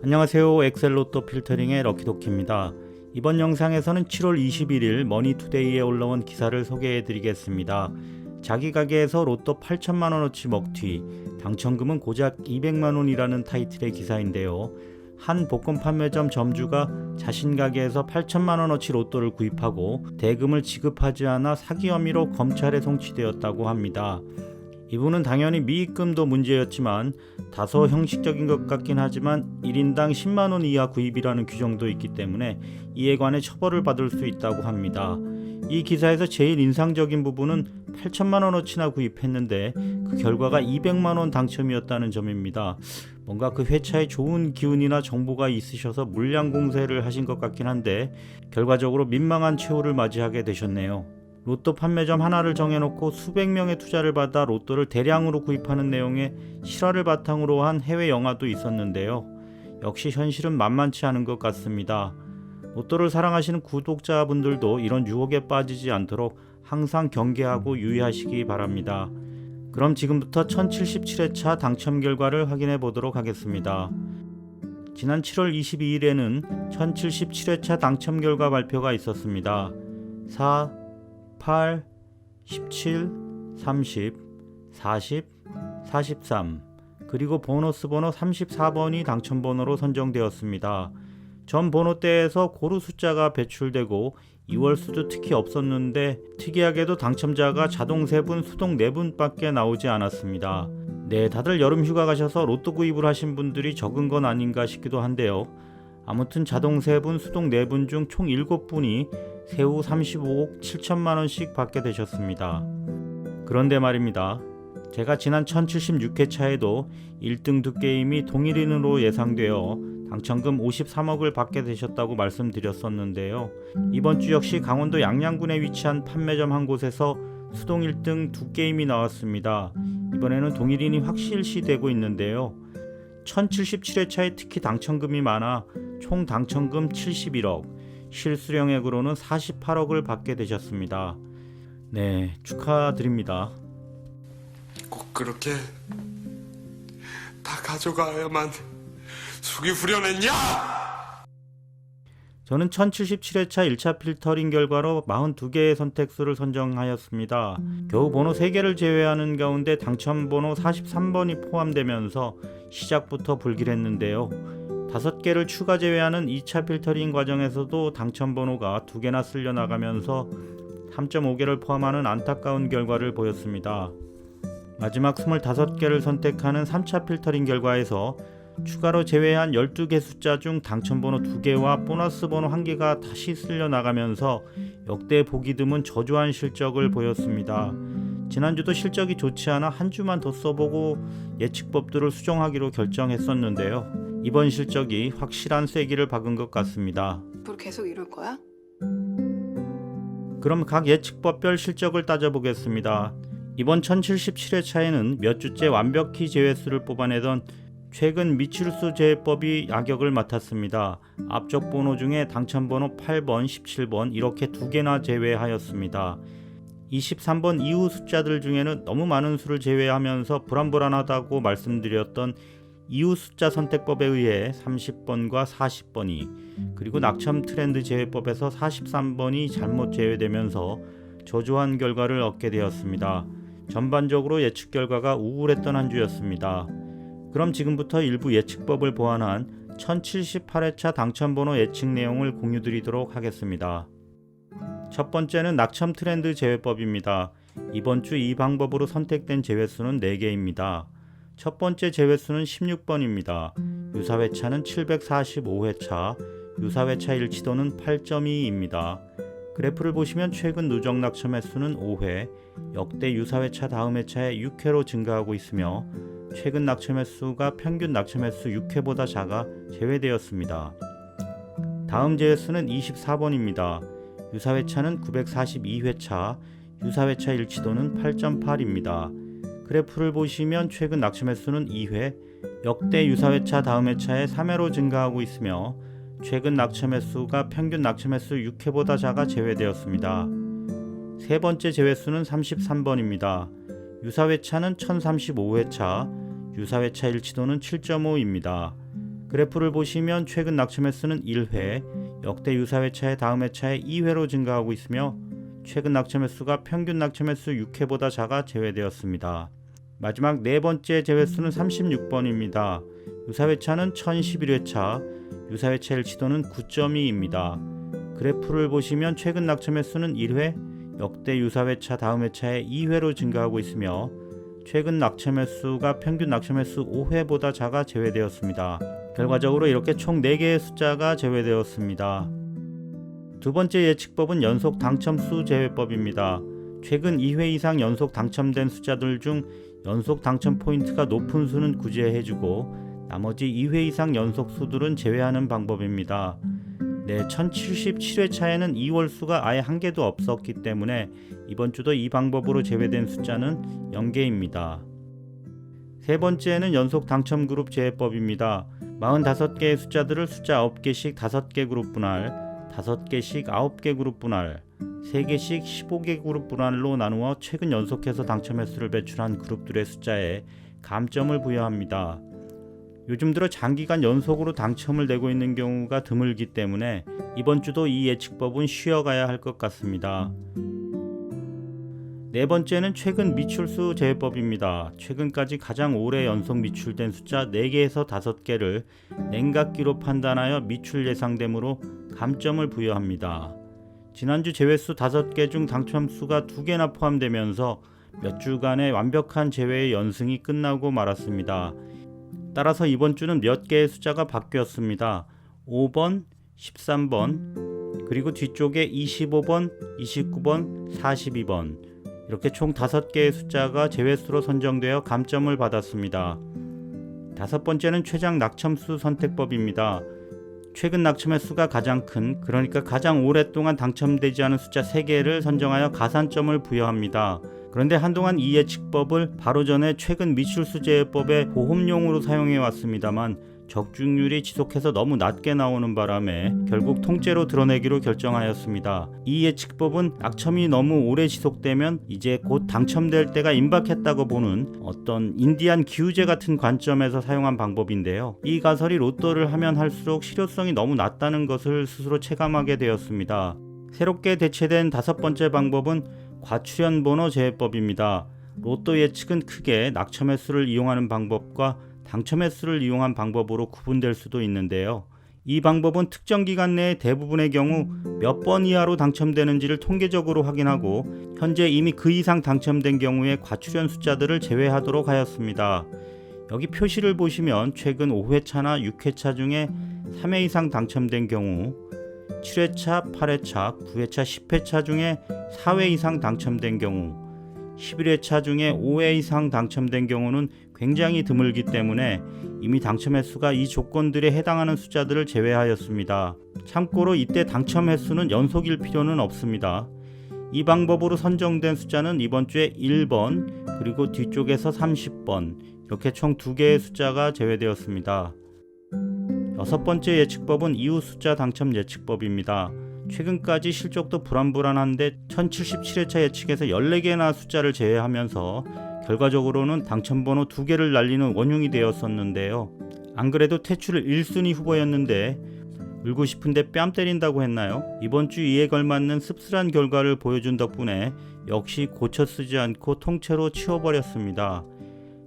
안녕하세요. 엑셀로또 필터링의 럭키도키입니다. 이번 영상에서는 7월 21일 머니투데이에 올라온 기사를 소개해 드리겠습니다. 자기 가게에서 로또 8천만원어치 먹튀, 당첨금은 고작 200만원이라는 타이틀의 기사인데요. 한 복권 판매점 점주가 자신 가게에서 8천만원어치 로또를 구입하고 대금을 지급하지 않아 사기 혐의로 검찰에 송치되었다고 합니다. 이분은 당연히 미입금도 문제였지만 다소 형식적인 것 같긴 하지만 1인당 10만원 이하 구입이라는 규정도 있기 때문에 이에 관해 처벌을 받을 수 있다고 합니다. 이 기사에서 제일 인상적인 부분은 8천만원어치나 구입했는데 그 결과가 200만원 당첨이었다는 점입니다. 뭔가 그 회차에 좋은 기운이나 정보가 있으셔서 물량 공세를 하신 것 같긴 한데 결과적으로 민망한 최후를 맞이하게 되셨네요. 로또 판매점 하나를 정해놓고 수백 명의 투자를 받아 로또를 대량으로 구입하는 내용의 실화를 바탕으로 한 해외 영화도 있었는데요. 역시 현실은 만만치 않은 것 같습니다. 로또를 사랑하시는 구독자분들도 이런 유혹에 빠지지 않도록 항상 경계하고 유의하시기 바랍니다. 그럼 지금부터 1077회차 당첨 결과를 확인해 보도록 하겠습니다. 지난 7월 22일에는 1077회차 당첨 결과 발표가 있었습니다. 4, 8, 17, 30, 40, 43 그리고 보너스 번호 34번이 당첨 번호로 선정되었습니다. 전 번호대에서 고루 숫자가 배출되고 2월 수도 특히 없었는데 특이하게도 당첨자가 자동 3분, 수동 4분밖에 나오지 않았습니다. 네, 다들 여름 휴가 가셔서 로또 구입을 하신 분들이 적은 건 아닌가 싶기도 한데요. 아무튼 자동 3분, 수동 4분 중 총 7분이 세후 35억 7천만원씩 받게 되셨습니다. 그런데 말입니다. 제가 지난 1076회차에도 1등 두 게임이 동일인으로 예상되어 당첨금 53억을 받게 되셨다고 말씀드렸었는데요. 이번 주 역시 강원도 양양군에 위치한 판매점 한 곳에서 수동 1등 두 게임이 나왔습니다. 이번에는 동일인이 확실시되고 있는데요. 1077회차에 특히 당첨금이 많아 총 당첨금 71억, 실수령액으로는 48억을 받게 되셨습니다. 네, 축하드립니다. 꼭 그렇게 다 가져가야만 속이 후련했냐? 저는 1077회차 1차 필터링 결과로 42개의 선택수를 선정하였습니다. 겨우 번호 3개를 제외하는 가운데 당첨 번호 43번이 포함되면서 시작부터 불길했는데요. 5개를 추가 제외하는 2차 필터링 과정에서도 당첨 번호가 2개나 쓸려 나가면서 3.5개를 포함하는 안타까운 결과를 보였습니다. 마지막 25개를 선택하는 3차 필터링 결과에서 추가로 제외한 12개 숫자 중 당첨번호 2개와 보너스 번호 1개가 다시 쓸려 나가면서 역대 보기 드문 저조한 실적을 보였습니다. 지난주도 실적이 좋지 않아 한 주만 더 써보고 예측법들을 수정하기로 결정했었는데요. 이번 실적이 확실한 쐐기를 박은 것 같습니다. 앞으로 계속 이럴 거야? 그럼 각 예측법별 실적을 따져보겠습니다. 이번 1077회차에는 몇 주째 완벽히 제외수를 뽑아내던 최근 미칠수 제외법이 악역을 맡았습니다. 앞쪽 번호 중에 당첨번호 8번, 17번 이렇게 2개나 제외하였습니다. 23번 이후 숫자들 중에는 너무 많은 수를 제외하면서 불안불안하다고 말씀드렸던 이후 숫자 선택법에 의해 30번과 40번이 그리고 낙첨 트렌드 제외법에서 43번이 잘못 제외되면서 저조한 결과를 얻게 되었습니다. 전반적으로 예측 결과가 우울했던 한 주였습니다. 그럼 지금부터 일부 예측법을 보완한 1078회차 당첨번호 예측 내용을 공유드리도록 하겠습니다. 첫 번째는 낙첨 트렌드 제외법입니다. 이번 주 이 방법으로 선택된 제외수는 4개입니다. 첫 번째 제외수는 16번입니다. 유사회차는 745회차, 유사회차 일치도는 8.2입니다. 그래프를 보시면 최근 누적 낙첨 횟수는 5회, 역대 유사회차 다음 회차에 6회로 증가하고 있으며 최근 낙첨 횟수가 평균 낙첨 횟수 6회보다 작아 제외되었습니다. 다음 제외수는 24번입니다. 유사회차는 942회차, 유사회차 일치도는 8.8입니다. 그래프를 보시면 최근 낙첨 횟수는 2회, 역대 유사회차 다음 회차에 3회로 증가하고 있으며 최근 낙첨 횟수가 평균 낙첨 횟수 6회보다 작아 제외되었습니다. 세 번째 제외수는 33번입니다. 유사회차는 1035회차, 유사회차 일치도는 7.5입니다. 그래프를 보시면 최근 낙첨 횟수는 1회, 역대 유사 회차의 다음 회차에 2회로 증가하고 있으며 최근 낙첨 횟수가 평균 낙첨 횟수 6회보다 작아 제외되었습니다. 마지막 네 번째 제외수는 36번입니다. 유사 회차는 1011회차, 유사 회차 일치도는 9.2입니다. 그래프를 보시면 최근 낙첨 횟수는 1회, 역대 유사 회차 다음 회차에 2회로 증가하고 있으며 최근 낙첨 횟수가 평균 낙첨 횟수 5회보다 작아 제외되었습니다. 결과적으로 이렇게 총 4개의 숫자가 제외되었습니다. 두 번째 예측법은 연속 당첨수 제외법입니다. 최근 2회 이상 연속 당첨된 숫자들 중 연속 당첨 포인트가 높은 수는 구제해주고 나머지 2회 이상 연속 수들은 제외하는 방법입니다. 네, 1077회차에는 2월 수가 아예 한 개도 없었기 때문에 이번 주도 이 방법으로 제외된 숫자는 0개입니다. 세 번째는 연속 당첨 그룹 제외법입니다. 45개의 숫자들을 숫자 9개씩 5개 그룹 분할, 5개씩 9개 그룹 분할, 3개씩 15개 그룹 분할로 나누어 최근 연속해서 당첨 횟수를 배출한 그룹들의 숫자에 감점을 부여합니다. 요즘 들어 장기간 연속으로 당첨을 내고 있는 경우가 드물기 때문에 이번 주도 이 예측법은 쉬어가야 할 것 같습니다. 네 번째는 최근 미출수 제외법입니다. 최근까지 가장 오래 연속 미출된 숫자 4개에서 5개를 냉각기로 판단하여 미출 예상됨으로 감점을 부여합니다. 지난주 제외수 5개 중 당첨수가 2개나 포함되면서 몇 주간의 완벽한 제외의 연승이 끝나고 말았습니다. 따라서 이번 주는 몇 개의 숫자가 바뀌었습니다. 5번, 13번, 그리고 뒤쪽에 25번, 29번, 42번 이렇게 총 5개의 숫자가 제외수로 선정되어 감점을 받았습니다. 다섯 번째는 최장 낙첨수 선택법입니다. 최근 낙첨 횟수가 가장 큰, 그러니까 가장 오랫동안 당첨되지 않은 숫자 3개를 선정하여 가산점을 부여합니다. 그런데 한동안 이 예측법을 바로 전에 최근 미출수 제외법의 보험용으로 사용해 왔습니다만 적중률이 지속해서 너무 낮게 나오는 바람에 결국 통째로 드러내기로 결정하였습니다. 이 예측법은 낙첨이 너무 오래 지속되면 이제 곧 당첨될 때가 임박했다고 보는 어떤 인디안 기우제 같은 관점에서 사용한 방법인데요. 이 가설이 로또를 하면 할수록 실효성이 너무 낮다는 것을 스스로 체감하게 되었습니다. 새롭게 대체된 다섯 번째 방법은 과출현 번호 제외법입니다. 로또 예측은 크게 낙첨 횟수를 이용하는 방법과 당첨 횟수를 이용한 방법으로 구분될 수도 있는데요. 이 방법은 특정 기간 내에 대부분의 경우 몇 번 이하로 당첨되는지를 통계적으로 확인하고 현재 이미 그 이상 당첨된 경우의 과출현 숫자들을 제외하도록 하였습니다. 여기 표시를 보시면 최근 5회차나 6회차 중에 3회 이상 당첨된 경우, 7회차, 8회차, 9회차, 10회차 중에 4회 이상 당첨된 경우, 11회차 중에 5회 이상 당첨된 경우는 굉장히 드물기 때문에 이미 당첨 횟수가 이 조건들에 해당하는 숫자들을 제외하였습니다. 참고로 이때 당첨 횟수는 연속일 필요는 없습니다. 이 방법으로 선정된 숫자는 이번 주에 1번 그리고 뒤쪽에서 30번 이렇게 총 2개의 숫자가 제외되었습니다. 여섯 번째 예측법은 이후 숫자 당첨 예측법입니다. 최근까지 실적도 불안불안한데 1077회차 예측에서 14개나 숫자를 제외하면서 결과적으로는 당첨번호 2개를 날리는 원흉이 되었었는데요. 안 그래도 퇴출 1순위 후보였는데 울고 싶은데 뺨 때린다고 했나요? 이번 주 이에 걸맞는 씁쓸한 결과를 보여준 덕분에 역시 고쳐 쓰지 않고 통째로 치워버렸습니다.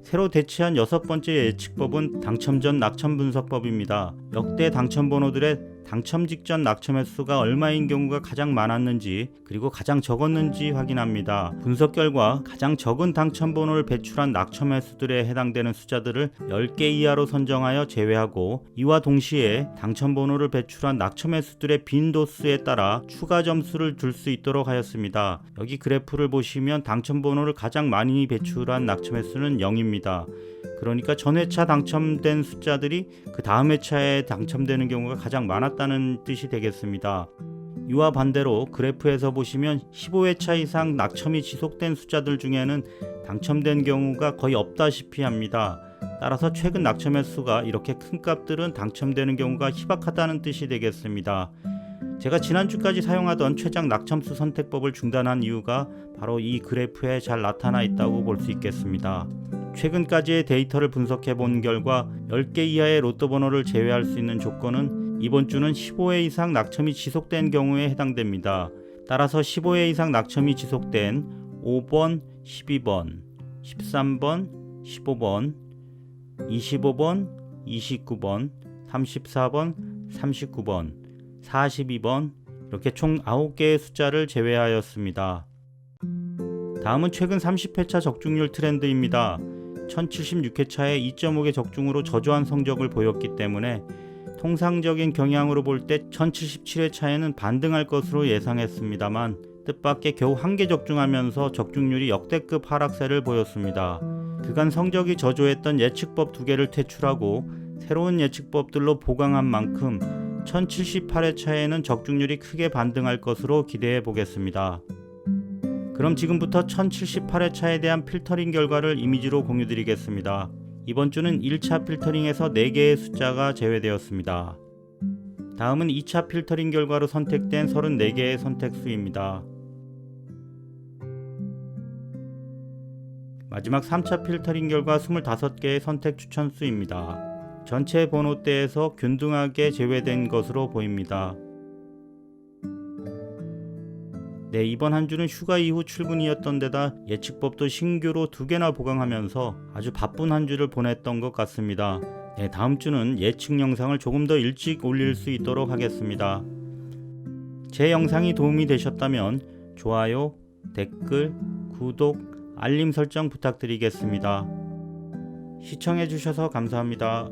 새로 대체한 여섯 번째 예측법은 당첨 전 낙첨 분석법입니다. 역대 당첨 번호들의 당첨 직전 낙첨 횟수가 얼마인 경우가 가장 많았는지 그리고 가장 적었는지 확인합니다. 분석 결과 가장 적은 당첨 번호를 배출한 낙첨 횟수들에 해당되는 숫자들을 10개 이하로 선정하여 제외하고 이와 동시에 당첨 번호를 배출한 낙첨 횟수들의 빈도수에 따라 추가 점수를 줄 수 있도록 하였습니다. 여기 그래프를 보시면 당첨 번호를 가장 많이 배출한 낙첨 횟수는 0입니다. 그러니까 전 회차 당첨된 숫자들이 그 다음 회차에 당첨되는 경우가 가장 많았다는 뜻이 되겠습니다. 이와 반대로 그래프에서 보시면 15회차 이상 낙첨이 지속된 숫자들 중에는 당첨된 경우가 거의 없다시피 합니다. 따라서 최근 낙첨 횟수가 이렇게 큰 값들은 당첨되는 경우가 희박하다는 뜻이 되겠습니다. 제가 지난주까지 사용하던 최장 낙첨수 선택법을 중단한 이유가 바로 이 그래프에 잘 나타나 있다고 볼 수 있겠습니다. 최근까지의 데이터를 분석해 본 결과 10개 이하의 로또 번호를 제외할 수 있는 조건은 이번 주는 15회 이상 낙첨이 지속된 경우에 해당됩니다. 따라서 15회 이상 낙첨이 지속된 5번, 12번, 13번, 15번, 25번, 29번, 34번, 39번, 42번 이렇게 총 9개의 숫자를 제외하였습니다. 다음은 최근 30회차 적중률 트렌드입니다. 1076회차에 2.5개 적중으로 저조한 성적을 보였기 때문에 통상적인 경향으로 볼 때 1077회차에는 반등할 것으로 예상했습니다만 뜻밖의 겨우 1개 적중하면서 적중률이 역대급 하락세를 보였습니다. 그간 성적이 저조했던 예측법 2개를 퇴출하고 새로운 예측법들로 보강한 만큼 1078회차에는 적중률이 크게 반등할 것으로 기대해 보겠습니다. 그럼 지금부터 1078회차에 대한 필터링 결과를 이미지로 공유드리겠습니다. 이번 주는 1차 필터링에서 4개의 숫자가 제외되었습니다. 다음은 2차 필터링 결과로 선택된 34개의 선택수입니다. 마지막 3차 필터링 결과 25개의 선택 추천수입니다. 전체 번호대에서 균등하게 제외된 것으로 보입니다. 네, 이번 한 주는 휴가 이후 출근이었던 데다 예측법도 신규로 2개나 보강하면서 아주 바쁜 한 주를 보냈던 것 같습니다. 네, 다음 주는 예측 영상을 조금 더 일찍 올릴 수 있도록 하겠습니다. 제 영상이 도움이 되셨다면 좋아요, 댓글, 구독, 알림 설정 부탁드리겠습니다. 시청해주셔서 감사합니다.